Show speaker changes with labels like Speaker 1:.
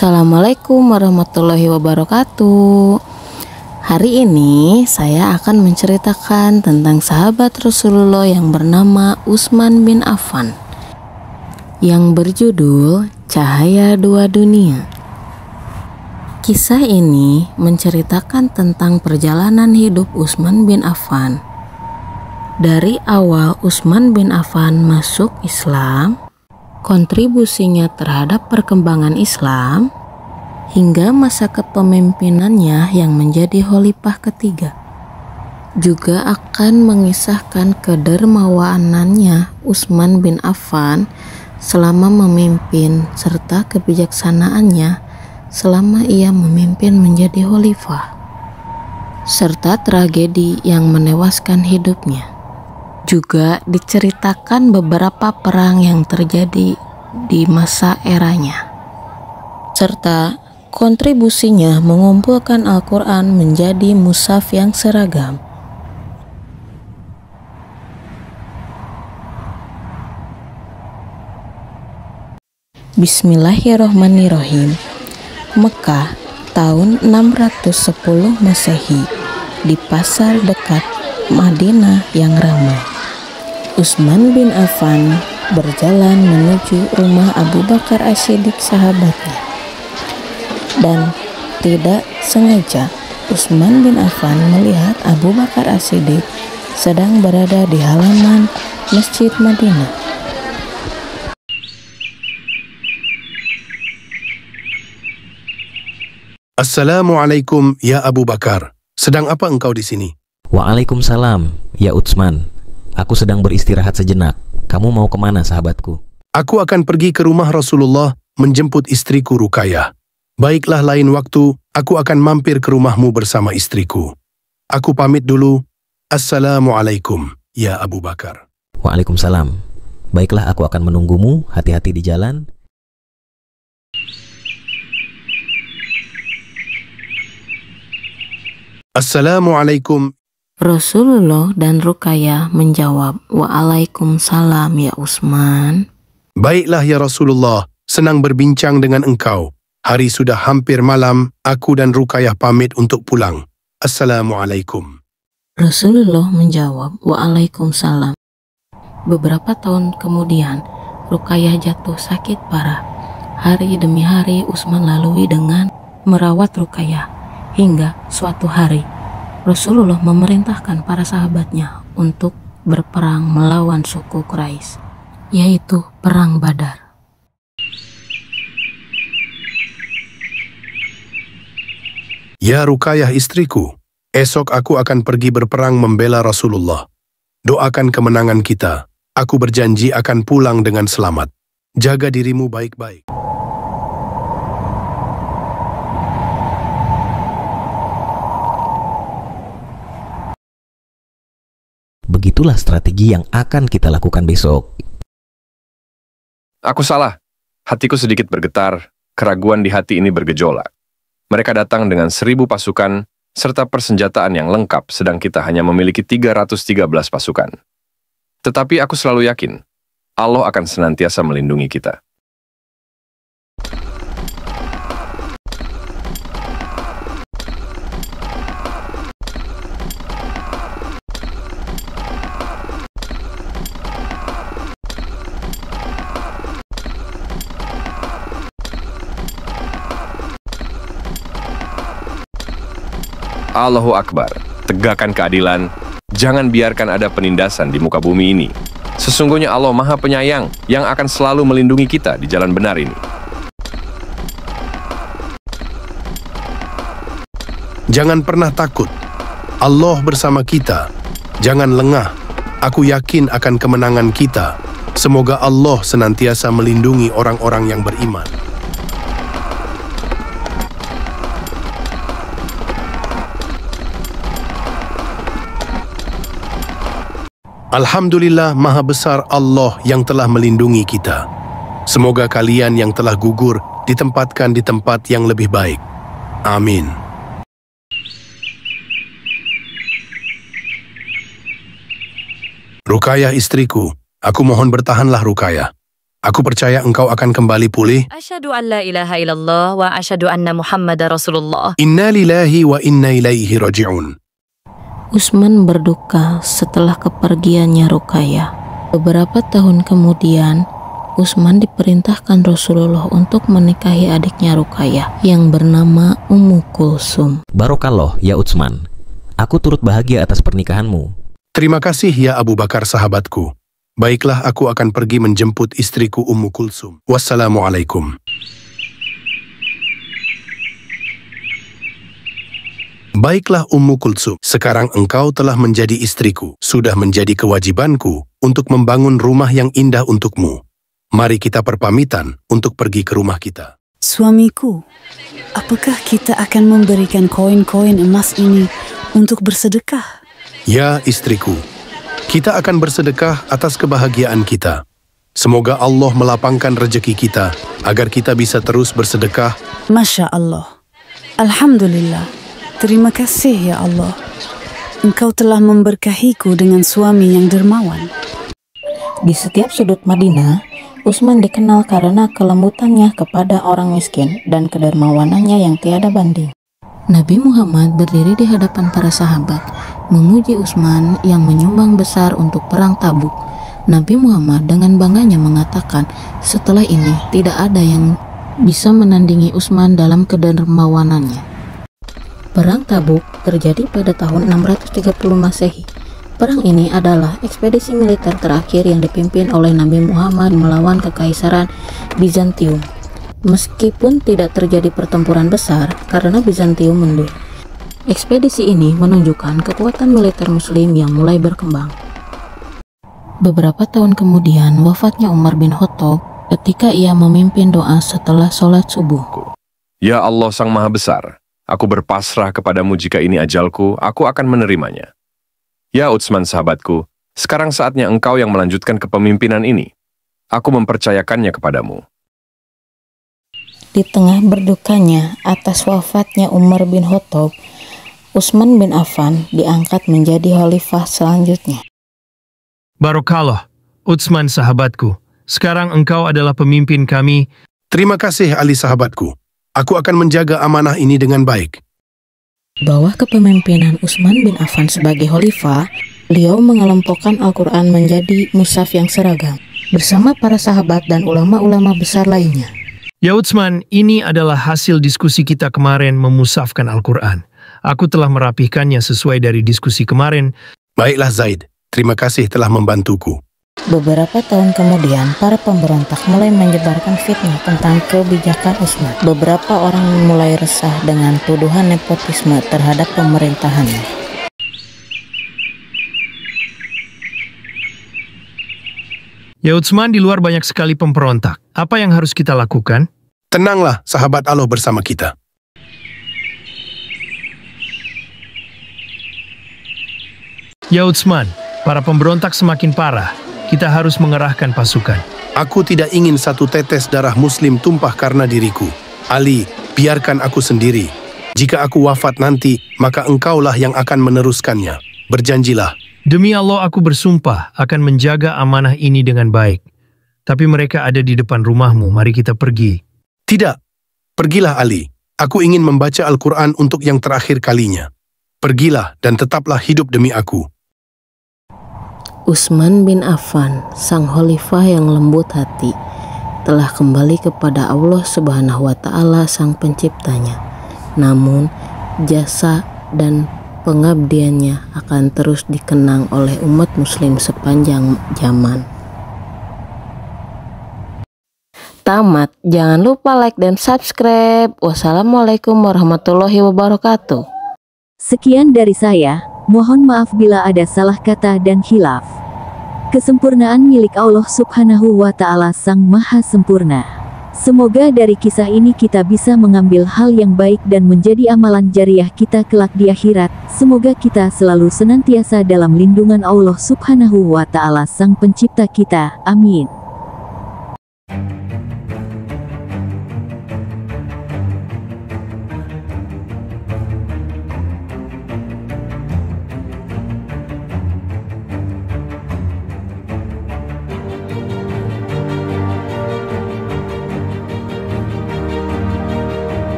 Speaker 1: Assalamualaikum warahmatullahi wabarakatuh. Hari ini saya akan menceritakan tentang sahabat Rasulullah yang bernama Utsman bin Affan yang berjudul Cahaya Dua Dunia. Kisah ini menceritakan tentang perjalanan hidup Utsman bin Affan. Dari awal Utsman bin Affan masuk Islam, kontribusinya terhadap perkembangan Islam, hingga masa kepemimpinannya yang menjadi khalifah ketiga. Juga akan mengisahkan kedermawanannya Utsman bin Affan selama memimpin serta kebijaksanaannya selama ia memimpin menjadi khalifah, serta tragedi yang menewaskan hidupnya. Juga diceritakan beberapa perang yang terjadi di masa eranya, serta kontribusinya mengumpulkan Al-Quran menjadi mushaf yang seragam. Bismillahirrohmanirrohim. Mekah tahun 610 Masehi, di pasar dekat Madinah yang ramai, Utsman bin Affan berjalan menuju rumah Abu Bakar As-Siddiq, sahabatnya. Dan tidak sengaja Utsman bin Affan melihat Abu Bakar As-Siddiq sedang berada di halaman Masjid Madinah.
Speaker 2: Assalamualaikum ya Abu Bakar. Sedang apa engkau di sini?
Speaker 3: Waalaikumsalam ya Utsman. Aku sedang beristirahat sejenak. Kamu mau kemana, sahabatku?
Speaker 2: Aku akan pergi ke rumah Rasulullah menjemput istriku Ruqayyah. Baiklah, lain waktu aku akan mampir ke rumahmu bersama istriku. Aku pamit dulu. Assalamualaikum ya Abu Bakar.
Speaker 3: Waalaikumsalam. Baiklah, aku akan menunggumu. Hati-hati di jalan.
Speaker 2: Assalamualaikum.
Speaker 1: Rasulullah dan Ruqayyah menjawab, "Waalaikumsalam ya Utsman."
Speaker 2: Baiklah ya Rasulullah, senang berbincang dengan engkau. Hari sudah hampir malam, aku dan Ruqayyah pamit untuk pulang. Assalamualaikum.
Speaker 1: Rasulullah menjawab, "Waalaikumsalam." Beberapa tahun kemudian, Ruqayyah jatuh sakit parah. Hari demi hari Utsman lalui dengan merawat Ruqayyah, hingga suatu hari Rasulullah memerintahkan para sahabatnya untuk berperang melawan suku Quraisy, yaitu Perang Badar.
Speaker 2: Ya Ruqayyah istriku, esok aku akan pergi berperang membela Rasulullah. Doakan kemenangan kita. Aku berjanji akan pulang dengan selamat. Jaga dirimu baik-baik.
Speaker 3: Begitulah strategi yang akan kita lakukan besok.
Speaker 4: Aku salah. Hatiku sedikit bergetar, keraguan di hati ini bergejolak. Mereka datang dengan 1000 pasukan, serta persenjataan yang lengkap, sedang kita hanya memiliki 313 pasukan. Tetapi aku selalu yakin, Allah akan senantiasa melindungi kita. Allahu Akbar, tegakkan keadilan, jangan biarkan ada penindasan di muka bumi ini. Sesungguhnya Allah Maha Penyayang yang akan selalu melindungi kita di jalan benar ini.
Speaker 2: Jangan pernah takut. Allah bersama kita. Jangan lengah. Aku yakin akan kemenangan kita. Semoga Allah senantiasa melindungi orang-orang yang beriman. Alhamdulillah, Maha Besar Allah yang telah melindungi kita. Semoga kalian yang telah gugur ditempatkan di tempat yang lebih baik. Amin. Ruqayyah istriku, aku mohon bertahanlah Ruqayyah. Aku percaya engkau akan kembali pulih.
Speaker 5: Asyhadu an la ilaha illallah wa asyhadu anna Muhammadar Rasulullah.
Speaker 2: Inna lillahi wa inna ilaihi raji'un.
Speaker 1: Usman berduka setelah kepergiannya Ruqayyah. Beberapa tahun kemudian, Usman diperintahkan Rasulullah untuk menikahi adiknya Ruqayyah yang bernama Ummu Kulsum.
Speaker 3: Barokallah ya Utsman. Aku turut bahagia atas pernikahanmu.
Speaker 2: Terima kasih ya Abu Bakar sahabatku. Baiklah, aku akan pergi menjemput istriku Ummu Kulsum. Wassalamualaikum. Baiklah Ummu Kulsum, sekarang engkau telah menjadi istriku. Sudah menjadi kewajibanku untuk membangun rumah yang indah untukmu. Mari kita perpamitan untuk pergi ke rumah kita.
Speaker 6: Suamiku, apakah kita akan memberikan koin-koin emas ini untuk bersedekah?
Speaker 2: Ya istriku, kita akan bersedekah atas kebahagiaan kita. Semoga Allah melapangkan rezeki kita agar kita bisa terus bersedekah.
Speaker 6: Masya Allah. Alhamdulillah. Terima kasih ya Allah. Engkau telah memberkahiku dengan suami yang dermawan.
Speaker 1: Di setiap sudut Madinah, Utsman dikenal karena kelembutannya kepada orang miskin dan kedermawanannya yang tiada banding. Nabi Muhammad berdiri di hadapan para sahabat, memuji Utsman yang menyumbang besar untuk perang Tabuk. Nabi Muhammad dengan bangganya mengatakan, setelah ini tidak ada yang bisa menandingi Utsman dalam kedermawanannya. Perang Tabuk terjadi pada tahun 630 Masehi. Perang ini adalah ekspedisi militer terakhir yang dipimpin oleh Nabi Muhammad melawan Kekaisaran Bizantium. Meskipun tidak terjadi pertempuran besar karena Bizantium mundur. Ekspedisi ini menunjukkan kekuatan militer Muslim yang mulai berkembang. Beberapa tahun kemudian wafatnya Umar bin Khattab ketika ia memimpin doa setelah sholat subuh.
Speaker 4: Ya Allah Sang Maha Besar, aku berpasrah kepadamu jika ini ajalku, aku akan menerimanya. Ya Utsman sahabatku, sekarang saatnya engkau yang melanjutkan kepemimpinan ini. Aku mempercayakannya kepadamu.
Speaker 1: Di tengah berdukanya atas wafatnya Umar bin Khattab, Utsman bin Affan diangkat menjadi khalifah selanjutnya.
Speaker 7: Barokallah, Utsman sahabatku. Sekarang engkau adalah pemimpin kami.
Speaker 2: Terima kasih Ali sahabatku. Aku akan menjaga amanah ini dengan baik.
Speaker 1: Bawah kepemimpinan Utsman bin Affan sebagai khalifah, beliau mengelompokkan Al-Quran menjadi mushaf yang seragam, bersama para sahabat dan ulama-ulama besar lainnya.
Speaker 7: Ya Utsman, ini adalah hasil diskusi kita kemarin memusafkan Al-Quran. Aku telah merapihkannya sesuai dari diskusi kemarin.
Speaker 2: Baiklah Zaid, terima kasih telah membantuku.
Speaker 1: Beberapa tahun kemudian, para pemberontak mulai menyebarkan fitnah tentang kebijakan Utsman. Beberapa orang mulai resah dengan tuduhan nepotisme terhadap pemerintahannya.
Speaker 7: Ya Utsman, di luar banyak sekali pemberontak. Apa yang harus kita lakukan?
Speaker 2: Tenanglah, sahabat Allah bersama kita.
Speaker 7: Ya Utsman, para pemberontak semakin parah. Kita harus mengerahkan pasukan.
Speaker 2: Aku tidak ingin satu tetes darah Muslim tumpah karena diriku. Ali, biarkan aku sendiri. Jika aku wafat nanti, maka engkaulah yang akan meneruskannya. Berjanjilah.
Speaker 7: Demi Allah aku bersumpah akan menjaga amanah ini dengan baik. Tapi mereka ada di depan rumahmu, mari kita pergi.
Speaker 2: Tidak, pergilah Ali. Aku ingin membaca Al-Quran untuk yang terakhir kalinya. Pergilah dan tetaplah hidup demi aku.
Speaker 1: Utsman bin Affan, sang khalifah yang lembut hati, telah kembali kepada Allah Subhanahu wa Ta'ala, sang penciptanya. Namun, jasa dan pengabdiannya akan terus dikenang oleh umat Muslim sepanjang zaman. Tamat, jangan lupa like dan subscribe. Wassalamualaikum warahmatullahi wabarakatuh.
Speaker 8: Sekian dari saya, mohon maaf bila ada salah kata dan khilaf. Kesempurnaan milik Allah Subhanahu wa Ta'ala Sang Maha Sempurna. Semoga dari kisah ini kita bisa mengambil hal yang baik dan menjadi amalan jariah kita kelak di akhirat. Semoga kita selalu senantiasa dalam lindungan Allah Subhanahu wa Ta'ala Sang Pencipta kita. Amin.